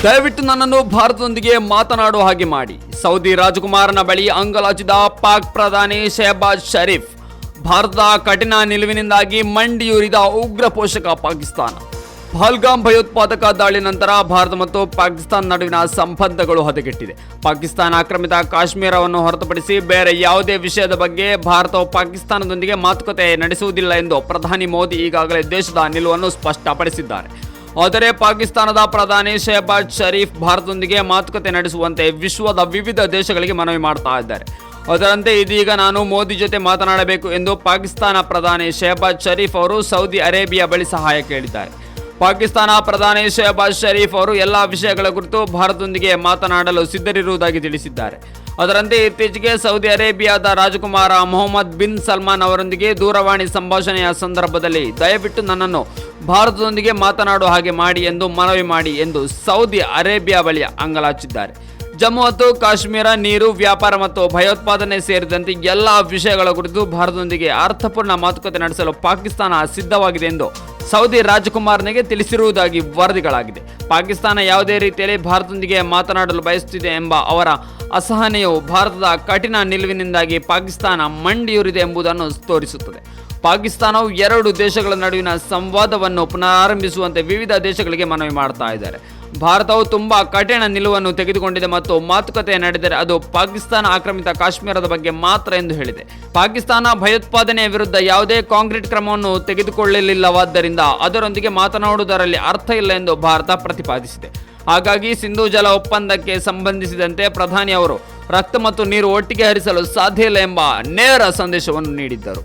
ದಯವಿಟ್ಟು ನನ್ನನ್ನು ಭಾರತದೊಂದಿಗೆ ಮಾತನಾಡುವ ಹಾಗೆ ಮಾಡಿ. ಸೌದಿ ರಾಜಕುಮಾರನ ಬಳಿ ಅಂಗಲಾಚಿದ ಪಾಕ್ ಪ್ರಧಾನಿ ಶೆಹಬಾಜ್ ಶರೀಫ್. ಭಾರತದ ಕಠಿಣ ನಿಲುವಿನಿಂದಾಗಿ ಮಂಡಿಯೂರಿದ ಉಗ್ರ ಪೋಷಕ ಪಾಕಿಸ್ತಾನ. ಪಹಲ್ಗಾಮ್ ಭಯೋತ್ಪಾದಕ ದಾಳಿ ನಂತರ ಭಾರತ ಮತ್ತು ಪಾಕಿಸ್ತಾನ ನಡುವಿನ ಸಂಬಂಧಗಳು ಹದಗೆಟ್ಟಿದೆ. ಪಾಕಿಸ್ತಾನ ಆಕ್ರಮಿತ ಕಾಶ್ಮೀರವನ್ನು ಹೊರತುಪಡಿಸಿ ಬೇರೆ ಯಾವುದೇ ವಿಷಯದ ಬಗ್ಗೆ ಭಾರತವು ಪಾಕಿಸ್ತಾನದೊಂದಿಗೆ ಮಾತುಕತೆ ನಡೆಸುವುದಿಲ್ಲ ಎಂದು ಪ್ರಧಾನಿ ಮೋದಿ ಈಗಾಗಲೇ ದೇಶದ ನಿಲುವನ್ನು ಸ್ಪಷ್ಟಪಡಿಸಿದ್ದಾರೆ. ಆದರೆ ಪಾಕಿಸ್ತಾನದ ಪ್ರಧಾನಿ ಶೆಹಬಾಜ್ ಶರೀಫ್ ಭಾರತದೊಂದಿಗೆ ಮಾತುಕತೆ ನಡೆಸುವಂತೆ ವಿಶ್ವದ ವಿವಿಧ ದೇಶಗಳಿಗೆ ಮನವಿ ಮಾಡ್ತಾ ಇದ್ದಾರೆ. ಅದರಂತೆ ಇದೀಗ ನಾನು ಮೋದಿ ಜೊತೆ ಮಾತನಾಡಬೇಕು ಎಂದು ಪಾಕಿಸ್ತಾನ ಪ್ರಧಾನಿ ಶೆಹಬಾಜ್ ಶರೀಫ್ ಅವರು ಸೌದಿ ಅರೇಬಿಯಾ ಬಳಿ ಸಹಾಯ ಕೇಳಿದ್ದಾರೆ. ಪಾಕಿಸ್ತಾನ ಪ್ರಧಾನಿ ಶೆಹಬಾಜ್ ಶರೀಫ್ ಅವರು ಎಲ್ಲ ವಿಷಯಗಳ ಕುರಿತು ಭಾರತದೊಂದಿಗೆ ಮಾತನಾಡಲು ಸಿದ್ಧರಿರುವುದಾಗಿ ತಿಳಿಸಿದ್ದಾರೆ. ಅದರಂತೆ ಇತ್ತೀಚೆಗೆ ಸೌದಿ ಅರೇಬಿಯಾದ ರಾಜಕುಮಾರ ಮೊಹಮ್ಮದ್ ಬಿನ್ ಸಲ್ಮಾನ್ ಅವರೊಂದಿಗೆ ದೂರವಾಣಿ ಸಂಭಾಷಣೆಯ ಸಂದರ್ಭದಲ್ಲಿ ದಯವಿಟ್ಟು ನನ್ನನ್ನು ಭಾರತದೊಂದಿಗೆ ಮಾತನಾಡುವ ಹಾಗೆ ಮಾಡಿ ಎಂದು ಮನವಿ ಮಾಡಿ ಎಂದು ಸೌದಿ ಅರೇಬಿಯಾ ಬಳಿ ಅಂಗಲಾಚಿದ್ದಾರೆ. ಜಮ್ಮು ಮತ್ತು ಕಾಶ್ಮೀರ, ನೀರು, ವ್ಯಾಪಾರ ಮತ್ತು ಭಯೋತ್ಪಾದನೆ ಸೇರಿದಂತೆ ಎಲ್ಲ ವಿಷಯಗಳ ಕುರಿತು ಭಾರತದೊಂದಿಗೆ ಅರ್ಥಪೂರ್ಣ ಮಾತುಕತೆ ನಡೆಸಲು ಪಾಕಿಸ್ತಾನ ಸಿದ್ಧವಾಗಿದೆ ಎಂದು ಸೌದಿ ರಾಜಕುಮಾರನಿಗೆ ತಿಳಿಸಿರುವುದಾಗಿ ವರದಿಗಳಾಗಿದೆ. ಪಾಕಿಸ್ತಾನ ಯಾವುದೇ ರೀತಿಯಲ್ಲಿ ಭಾರತದೊಂದಿಗೆ ಮಾತನಾಡಲು ಬಯಸುತ್ತಿದೆ ಎಂಬ ಅವರ ಅಸಹನೆಯು ಭಾರತದ ಕಠಿಣ ನಿಲುವಿನಿಂದಾಗಿ ಪಾಕಿಸ್ತಾನ ಮಂಡಿಯೂರಿದೆ ಎಂಬುದನ್ನು ತೋರಿಸುತ್ತದೆ. ಪಾಕಿಸ್ತಾನವು ಎರಡು ದೇಶಗಳ ನಡುವಿನ ಸಂವಾದವನ್ನು ಪುನರಾರಂಭಿಸುವಂತೆ ವಿವಿಧ ದೇಶಗಳಿಗೆ ಮನವಿ ಮಾಡ್ತಾ ಇದ್ದಾರೆ. ಭಾರತವು ತುಂಬಾ ಕಠಿಣ ನಿಲುವನ್ನು ತೆಗೆದುಕೊಂಡಿದೆ ಮತ್ತು ಮಾತುಕತೆ ನಡೆದರೆ ಅದು ಪಾಕಿಸ್ತಾನ ಆಕ್ರಮಿತ ಕಾಶ್ಮೀರದ ಬಗ್ಗೆ ಮಾತ್ರ ಎಂದು ಹೇಳಿದೆ. ಪಾಕಿಸ್ತಾನ ಭಯೋತ್ಪಾದನೆಯ ವಿರುದ್ಧ ಯಾವುದೇ ಕಾಂಕ್ರೀಟ್ ಕ್ರಮವನ್ನು ತೆಗೆದುಕೊಳ್ಳಲಿಲ್ಲವಾದ್ದರಿಂದ ಅದರೊಂದಿಗೆ ಮಾತನಾಡುವುದರಲ್ಲಿ ಅರ್ಥ ಇಲ್ಲ ಎಂದು ಭಾರತ ಪ್ರತಿಪಾದಿಸಿದೆ. ಹಾಗಾಗಿ ಸಿಂಧೂ ಜಲ ಒಪ್ಪಂದಕ್ಕೆ ಸಂಬಂಧಿಸಿದಂತೆ ಪ್ರಧಾನಿ ಅವರು ರಕ್ತ ಮತ್ತು ನೀರು ಒಟ್ಟಿಗೆ ಹರಿಸಲು ಸಾಧ್ಯ ಇಲ್ಲ ಎಂಬ ನೇರ ಸಂದೇಶವನ್ನು ನೀಡಿದ್ದರು.